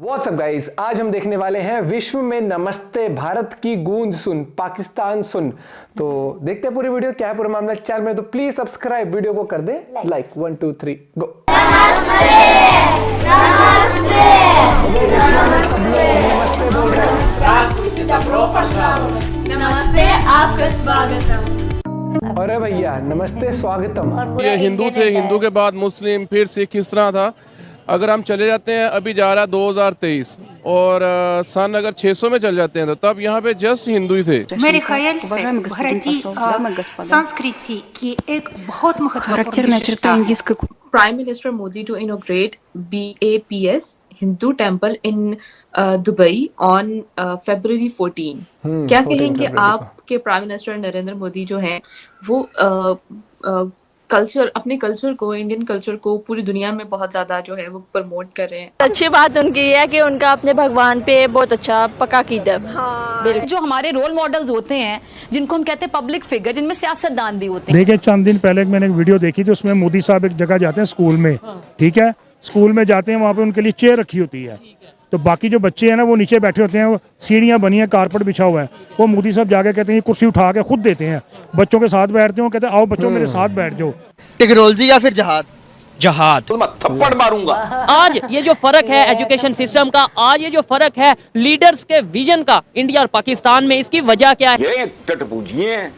WhatsApp guys, आज हम देखने वाले हैं विश्व में नमस्ते भारत की गूंज सुन पाकिस्तान सुन। तो देखते हैं पूरी वीडियो, क्या है पूरा मामला। चैनल में तो प्लीज सब्सक्राइब, वीडियो को कर दे लाइक। 1 2 3 गो। नमस्ते बोल रहे हैं। नमस्ते, आपका स्वागतम। अरे भैया नमस्ते स्वागतम। ये हिंदू थे, हिंदू के बाद मुस्लिम, फिर सिख, इस तरह था। अगर हम चले जाते हैं, अभी जा रहा 2023 और सन अगर 600 में चल जाते हैं तो तब यहाँ पे जस्ट हिंदू ही थे। मेरे ख्याल से भारतीय संस्कृति की एक बहुत महत्वपूर्ण विशेषता Prime Minister Modi to inaugurate BAPS Hindu Temple in Dubai on February 14. क्या कहेंगे आपके प्राइम मिनिस्टर नरेंद्र मोदी जो हैं वो कल्चर, अपने कल्चर को, इंडियन कल्चर को पूरी दुनिया में बहुत ज्यादा जो है वो प्रमोट कर रहे हैं। अच्छी बात उनकी है कि उनका अपने भगवान पे बहुत अच्छा पक्का कीदा। हाँ। जो हमारे रोल मॉडल्स होते हैं, जिनको हम कहते हैं पब्लिक फिगर, जिनमें सियासतदान भी होते हैं। देखिए, चंद दिन पहले मैंने एक वीडियो देखी थी, उसमें मोदी साहब एक जगह जाते हैं स्कूल में, ठीक है, स्कूल में जाते हैं, वहाँ पे उनके लिए चेयर रखी होती है, तो बाकी जो बच्चे हैं ना वो नीचे बैठे होते हैं, वो सीढ़ियाँ बनी है, कारपेट बिछा हुआ है, वो मोदी साहब जाके कहते हैं कुर्सी उठा के खुद देते हैं, बच्चों के साथ बैठते हैं, कहते हैं आओ बच्चों मेरे साथ बैठ जाओ। टेक्नोलॉजी या फिर जहाद तो मैं थप्पड़ मारूंगा। आज ये जो फर्क है एजुकेशन सिस्टम का, आज ये जो फर्क है लीडर्स के विजन का इंडिया और पाकिस्तान में, इसकी वजह क्या है? ये टटपूजिए हैं,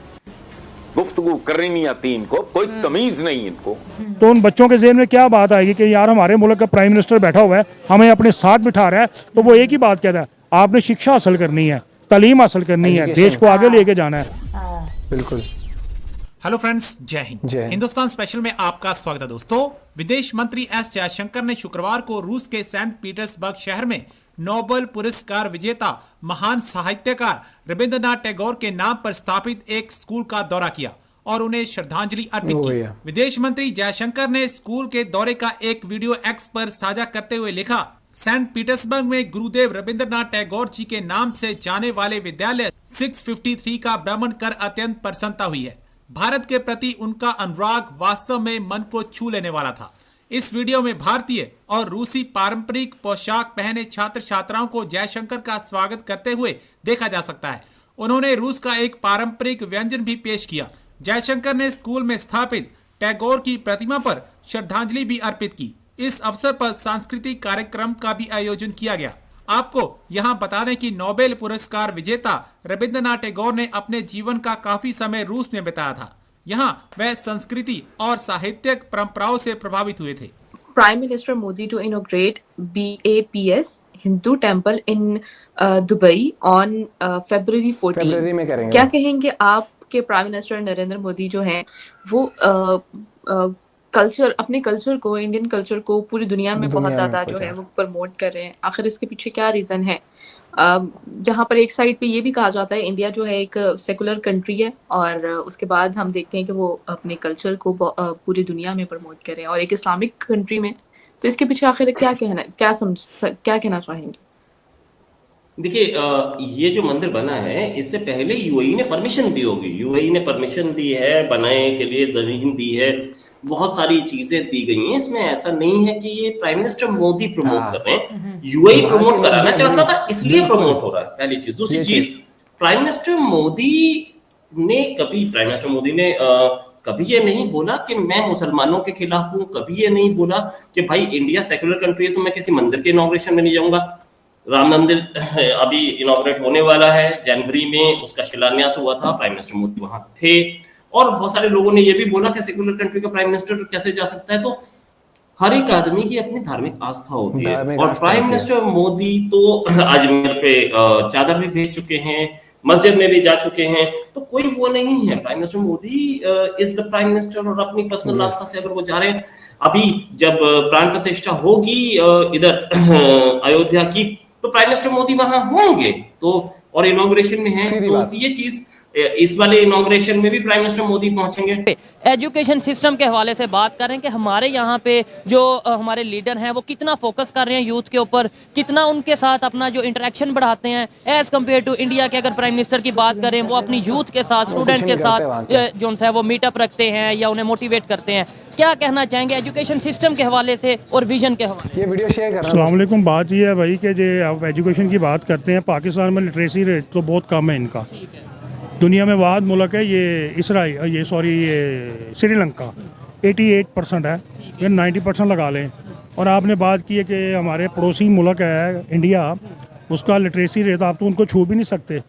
गुफ्तगू करनी नहीं आती इनको, कोई तमीज नहीं इनको। तो उन बच्चों के ज़हन में क्या बात आएगी कि यार हमारे मुल्क का प्राइम मिनिस्टर बैठा हुआ है, हमें अपने साथ बिठा रहा है, तो वो एक ही बात कहता है, आपने शिक्षा हासिल करनी है, तालीम हासिल करनी है, देश को आगे लेके जाना है। बिल्कुल। हेलो फ्रेंड्स, जय हिंद। हिंदुस्तान स्पेशल में आपका स्वागत है दोस्तों। विदेश मंत्री एस जयशंकर ने शुक्रवार को रूस के सेंट पीटर्सबर्ग शहर में नोबेल पुरस्कार विजेता महान साहित्यकार रविंद्रनाथ टैगोर के नाम पर स्थापित एक स्कूल का दौरा किया और उन्हें श्रद्धांजलि अर्पित की। विदेश मंत्री जयशंकर ने स्कूल के दौरे का एक वीडियो एक्स पर साझा करते हुए लिखा, सेंट पीटर्सबर्ग में गुरुदेव रविंद्रनाथ टैगोर जी के नाम से जाने वाले विद्यालय 653 का भ्रमण कर अत्यंत प्रसन्नता हुई है। भारत के प्रति उनका अनुराग वास्तव में मन को छू लेने वाला था। इस वीडियो में भारतीय और रूसी पारंपरिक पोशाक पहने छात्र छात्राओं को जयशंकर का स्वागत करते हुए देखा जा सकता है। उन्होंने रूस का एक पारंपरिक व्यंजन भी पेश किया। जयशंकर ने स्कूल में स्थापित टैगोर की प्रतिमा पर श्रद्धांजलि भी अर्पित की। इस अवसर पर सांस्कृतिक कार्यक्रम का भी आयोजन किया गया। आपको यहाँ बता दें कि नोबेल पुरस्कार विजेता रविंद्रनाथ टैगोर ने अपने जीवन का काफी समय रूस में बिताया था। यहाँ वह संस्कृति और साहित्यिक परंपराओं से प्रभावित हुए थे। Prime minister Modi to inaugurate BAPS Hindu temple in Dubai on February 14। फरवरी में करेंगे। क्या कहेंगे आपके प्राइम मिनिस्टर नरेंद्र मोदी जो हैं वो कल्चर, अपने कल्चर को, इंडियन कल्चर को पूरी दुनिया में बहुत ज्यादा जो है वो प्रमोट कर रहे हैं? आखिर इसके पीछे क्या रीजन है? जहाँ पर एक साइड पे ये भी कहा जाता है इंडिया जो है एक सेकुलर कंट्री है और उसके बाद हम देखते हैं कि वो अपने कल्चर को पूरी दुनिया में प्रमोट कर रहे हैं और एक इस्लामिक कंट्री में, तो इसके पीछे आखिर क्या कहना चाहेंगे? देखिए, ये जो मंदिर बना है इससे पहले यूएई ने परमिशन दी होगी। यूएई ने परमिशन दी है, बनाने के लिए जमीन दी है, बहुत सारी चीजें दी गई हैं। इसमें ऐसा नहीं है कि ये प्राइम मिनिस्टर मोदी प्रमोट कर रहे हैं। यूएई प्रमोट कराना चाहता था, इसलिए प्रमोट हो रहा है, पहली चीज। दूसरी चीज, प्राइम मिनिस्टर मोदी ने कभी ये नहीं बोला कि मैं मुसलमानों के खिलाफ हूँ, कभी ये नहीं बोला कि भाई इंडिया सेक्युलर कंट्री है तो मैं किसी मंदिर के इनॉग्रेशन में नहीं जाऊंगा। राम मंदिर अभी इनॉग्रेट होने वाला है, जनवरी में उसका शिलान्यास हुआ था, प्राइम मिनिस्टर मोदी वहां थे और बहुत सारे लोगों ने ये भी बोला कि सेक्युलर कंट्री का प्राइम मिनिस्टर कैसे जा सकता है। तो हर एक आदमी की अपनी धार्मिक आस्था होती है और प्राइम मिनिस्टर मोदी तो अजमेर पे चादर भी भेज चुके हैं, मस्जिद में भी जा चुके हैं, तो कोई वो नहीं है। Prime minister Modi is the prime minister और अपनी पर्सनल आस्था से अगर वो जा रहे हैं, अभी जब प्राण प्रतिष्ठा होगी इधर अयोध्या की तो प्राइम मिनिस्टर मोदी वहां होंगे, तो और इनॉग्रेशन में है, तो ये चीज इस वाले इनॉग्रेशन में भी प्राइम मिनिस्टर मोदी पहुंचेंगे। एजुकेशन सिस्टम के हवाले से बात करें कि हमारे यहाँ पे जो हमारे लीडर हैं वो कितना फोकस कर रहे हैं यूथ के ऊपर, कितना उनके साथ अपना जो इंटरेक्शन बढ़ाते हैं एज कम्पेयर टू इंडिया के। अगर प्राइम मिनिस्टर की बात करें, वो अपनी यूथ के साथ, स्टूडेंट के साथ जो है वो मीटअप रखते हैं या उन्हें मोटिवेट करते हैं। क्या कहना चाहेंगे एजुकेशन सिस्टम के हवाले से और विजन के हवाले? ये वीडियो शेयर कर अस्सलाम वालेकुम। बात ये है भाई कि जो आप एजुकेशन की बात करते हैं, पाकिस्तान में लिटरेसी रेट तो बहुत कम है इनका। दुनिया में वाद मुल्क है ये श्रीलंका 88% है, ये 90% लगा लें। और आपने बात की है कि हमारे पड़ोसी मुल्क है इंडिया, उसका लिटरेसी रेट आप तो उनको छू भी नहीं सकते।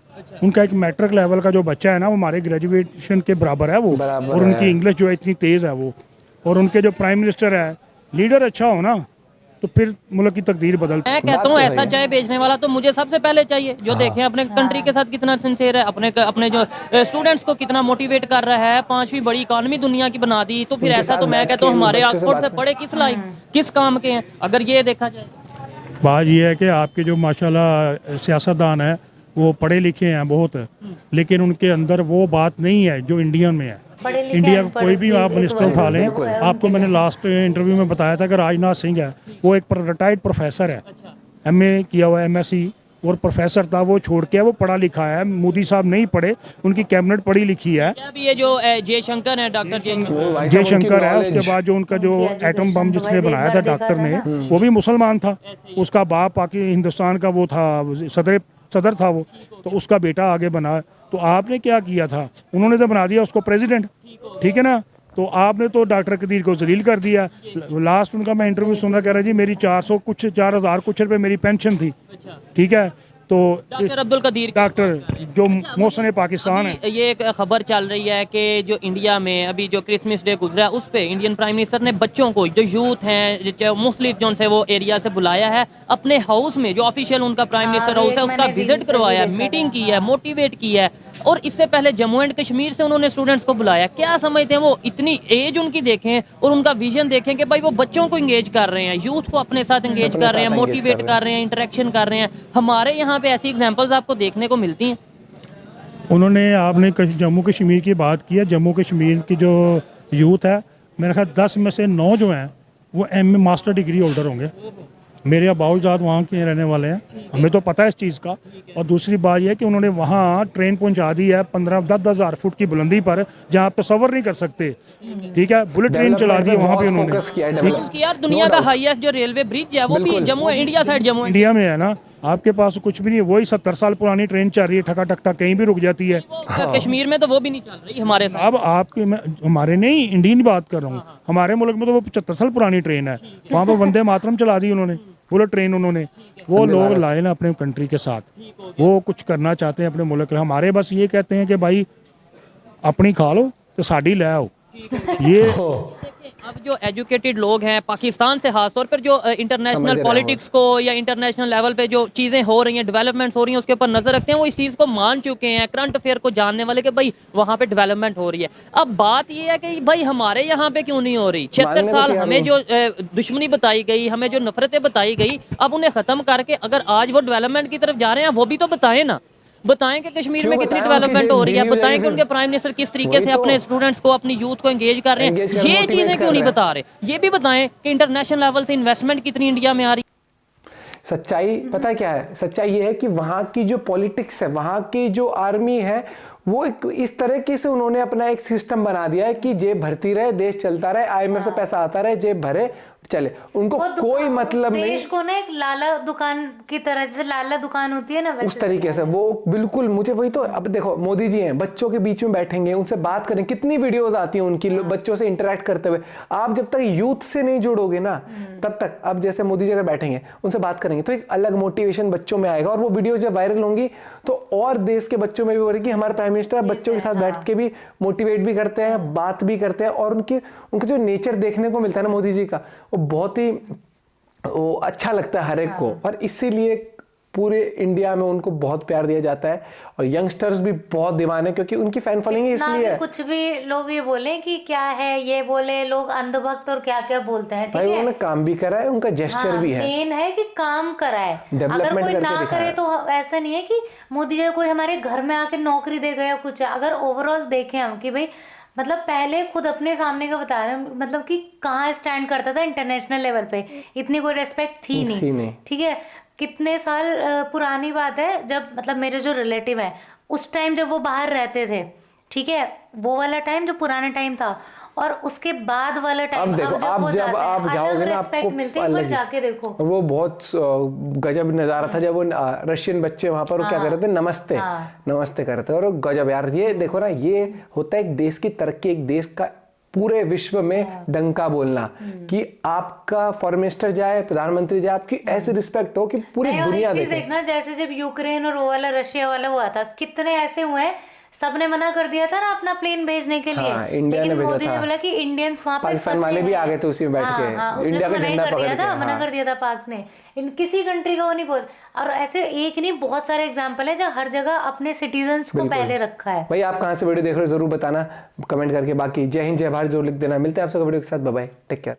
उनका एक मैट्रिक लेवल का जो बच्चा है ना, वो हमारे ग्रेजुएशन के बराबर है वो, और उनकी इंग्लिश जो है इतनी तेज़ है वो। और उनके जो प्राइम मिनिस्टर है, लीडर अच्छा हो ना तो फिर मुल्क की तकदीर बदलती है। मैं कहता हूँ ऐसा चाय बेचने वाला तो मुझे सबसे पहले चाहिए जो देखें अपने कंट्री के साथ कितना सिंसियर है, अपने जो स्टूडेंट्स को कितना मोटिवेट कर रहा है। 5वीं बड़ी इकॉनमी दुनिया की बना दी, तो फिर ऐसा तो मैं कहता हूँ हमारे ऑक्सफोर्ड से पढ़े किस लायक, किस काम के हैं, अगर ये देखा जाए। बात ये है कि आपके जो माशाल्लाह सियासतदान है वो पढ़े लिखे हैं बहुत, लेकिन उनके अंदर वो बात नहीं है जो इंडिया में है। इंडिया का कोई भी आप मिनिस्टर उठा लें, आपको मैंने लास्ट इंटरव्यू में बताया था कि राजनाथ सिंह है, वो एक रिटायर्ड प्रोफेसर है, MA किया हुआ है, MSc, और प्रोफेसर था, वो छोड़ के वो पढ़ा लिखा है। मोदी साहब नहीं पढ़े, उनकी कैबिनेट पढ़ी लिखी है। अभी ये जो जयशंकर है, डॉक्टर जयशंकर है, उसके बाद जो उनका जो एटम बम जिसने बनाया था डॉक्टर ने, वो भी मुसलमान था। उसका बाप पाकिस्तान हिंदुस्तान का वो था, सदर था वो, तो उसका बेटा आगे बना। तो आपने क्या किया था, उन्होंने तो बना दिया उसको प्रेसिडेंट, ठीक है ना। तो आपने तो डॉक्टर कदीर को जलील कर दिया। लास्ट उनका मैं इंटरव्यू सुना, कह रहा जी मेरी 4,000 कुछ रुपए मेरी पेंशन थी, ठीक है। तो डॉक्टर अब्दुल कदीर, डॉक्टर जो मोहसिन पाकिस्तान है, ये एक खबर चल रही है कि जो इंडिया में अभी जो क्रिसमस डे गुजरा है, उस पे इंडियन प्राइम मिनिस्टर ने बच्चों को, जो यूथ हैं मुख्तलिफ जो से वो एरिया से बुलाया है अपने हाउस में, जो ऑफिशियल उनका प्राइम मिनिस्टर हाउस है उसका विजिट करवाया, मीटिंग की है, मोटिवेट किया है। और इससे पहले जम्मू एंड कश्मीर से उन्होंने स्टूडेंट्स को बुलाया। क्या समझते हैं वो, इतनी एज उनकी देखें और उनका विजन देखें कि भाई वो बच्चों को इंगेज कर रहे हैं, यूथ को अपने साथ इंगेज कर रहे हैं, मोटिवेट कर रहे हैं, इंटरेक्शन कर रहे हैं। हमारे यहाँ पे ऐसी एग्जांपल्स आपको देखने को मिलती हैं। उन्होंने, आपने जम्मू कश्मीर की बात की है, जम्मू कश्मीर की जो यूथ है, मेरे ख्याल 10 में से 9 जो हैं वो MA मास्टर डिग्री होल्डर होंगे। मेरे अबाउजात वहाँ के रहने वाले हैं, हमें तो पता है इस चीज़ का। और दूसरी बात यह है कि उन्होंने वहाँ ट्रेन पहुँचा दी है 15-10,000 फुट की बुलंदी पर, जहाँ आप तसव्वुर नहीं कर सकते, ठीक है। बुलेट ट्रेन चला दी वहाँ पे उन्होंने। यार दुनिया का हाईएस्ट जो रेलवे ब्रिज है वो भी Jammu India side, Jammu India में है ना। आपके पास कुछ भी नहीं, वही 70 साल पुरानी ट्रेन चल रही है, ठका ठक कहीं भी रुक जाती है। कश्मीर में तो वो भी नहीं चल रही हमारे साथ। अब आपके, हमारे नहीं, इंडियन बात कर रहा हूँ, हमारे मुल्क में तो वो 75 साल पुरानी ट्रेन है, वहाँ पर वंदे मातरम चला दी उन्होंने, बुलेट ट्रेन उन्होंने। वो लोग लाए ना अपने कंट्री के साथ, वो कुछ करना चाहते हैं अपने मुल्क। हमारे बस ये कहते हैं कि भाई अपनी खा लो तो साड़ी ले आओ। ये अब जो एजुकेटेड लोग हैं पाकिस्तान से, खासतौर पर जो इंटरनेशनल पॉलिटिक्स को या इंटरनेशनल लेवल पे जो चीज़ें हो रही हैं, डेवलपमेंट्स हो रही हैं, उसके ऊपर नजर रखते हैं, वो इस चीज़ को मान चुके हैं, करंट अफेयर को जानने वाले कि भाई वहाँ पे डेवलपमेंट हो रही है। अब बात ये है कि भाई हमारे यहाँ पे क्यों नहीं हो रही? 76 साल हमें जो दुश्मनी बताई गई, हमें जो नफरतें बताई गई, अब उन्हें ख़त्म करके अगर आज वो डेवलपमेंट की तरफ जा रहे हैं, वो भी तो बताएं ना। बताएं कि कश्मीर में कितनी डेवलपमेंट हो रही है, बताएं कि उनके प्राइम मिनिस्टर किस तरीके से अपने स्टूडेंट्स को, अपनी यूथ को एंगेज कर रहे हैं। ये चीजें क्यों नहीं बता रहे? ये भी बताएं कि इंटरनेशनल लेवल से इन्वेस्टमेंट कितनी इंडिया में आ रही है। सच्चाई पता क्या है? सच्चाई ये है कि वहाँ की जो पॉलिटिक्स है, वहाँ की जो आर्मी है, वो इस तरीके से उन्होंने अपना एक सिस्टम बना दिया है कि जेब भरती रहे, देश चलता रहे, IMF से पैसा आता रहे, जेब भरे चले, उनको कोई मतलब नहीं। देश को ना एक लाला दुकान की तरह, जैसे लाला दुकान होती है ना, उस तरीके से वो बिल्कुल। मुझे वही तो, अब देखो मोदी जी हैं, बच्चों के बीच में बैठेंगे, उनसे बात करें, कितनी वीडियोस आती हैं उनकी बच्चों से इंटरेक्ट करते हुए। आप जब तक यूथ से नहीं जुड़ोगे ना, तब तक, अब जैसे मोदी जी अगर बैठेंगे, उनसे बात करेंगे तो एक अलग मोटिवेशन बच्चों में आएगा, और वो वीडियो जब वायरल होंगी तो और देश के बच्चों में भी हो रही कि हमारे प्राइम मिनिस्टर बच्चों के साथ बैठ के भी मोटिवेट भी करते हैं, बात भी करते हैं, और उनका जो नेचर देखने को मिलता है ना मोदी जी का, वो बहुत ही अच्छा लगता है हर एक को। और इसीलिए पूरे इंडिया में उनको बहुत प्यार दिया जाता है और यंगस्टर्स भी बहुत दीवाने क्योंकि उनकी फैन फॉलोइंग ही कितना इसलिए भी है। कुछ भी लोग ये बोले कि क्या है, ये बोले लोग अंधभक्त और क्या क्या बोलते हैं, भाई ठीक है। उन्होंने काम भी करा है, उनका जेस्चर भी है, मेन है कि काम करा है। अगर डेवलपमेंट कोई करके ना दिखाया करे है। तो ऐसा नहीं है कि मोदी जी कोई हमारे घर में आके नौकरी देगा या कुछ है। अगर ओवरऑल देखें हम कि भाई मतलब पहले खुद अपने सामने का बता रहे हैं, मतलब कि कहाँ स्टैंड करता था इंटरनेशनल लेवल पे, इतनी कोई रेस्पेक्ट थी नहीं, ठीक है। कितने साल पुरानी बात है, जब मतलब मेरे जो रिलेटिव है उस टाइम जब वो बाहर रहते थे, ठीक है, वो वाला टाइम जो पुराना टाइम था और उसके बाद वाला टाइम, अब देखो आप जब आप जाओगे ना आपको मिलती है, अलग ही- जाके देखो वो बहुत गजब नजारा था जब वो रशियन बच्चे वहां पर वो क्या कर रहे थे, नमस्ते नमस्ते कर रहे थे, और वो गजब यार। ये देखो ना, ये होता है एक देश की तरक्की, एक देश का पूरे विश्व में डंका बोलना कि आपका फॉरेन मिनिस्टर जाए, प्रधानमंत्री जाए, आपकी ऐसी रिस्पेक्ट हो कि पूरी दुनिया देखे। देखना जैसे जब यूक्रेन और वो वाला रशिया वाला हुआ था, कितने ऐसे हुए हैं, सबने मना कर दिया था ना अपना प्लेन भेजने के लिए। हाँ, इंडिया लेकिन ने भेजा मोदी था। ने बोला कि इंडियंस वहां पे पाकिस्तान फंसे वाले भी हैं। आ गए थे उसी में बैठ के, उसने इंडिया का मना ही झंडा कर पकड़ दिया के, था, मना हाँ। कर दिया था पाक ने। इन किसी कंट्री का वो नहीं बोल, और ऐसे एक नहीं बहुत सारे एग्जांपल है जहाँ हर जगह अपने सिटीजन्स को पहले रखा है। भाई आप कहाँ से वीडियो देख रहे हो जरूर बताना कमेंट करके। बाकी जय हिंद जय भारत जरूर लिख देना। मिलते हैं आपसे वीडियो के साथ, बाय बाय, टेक केयर।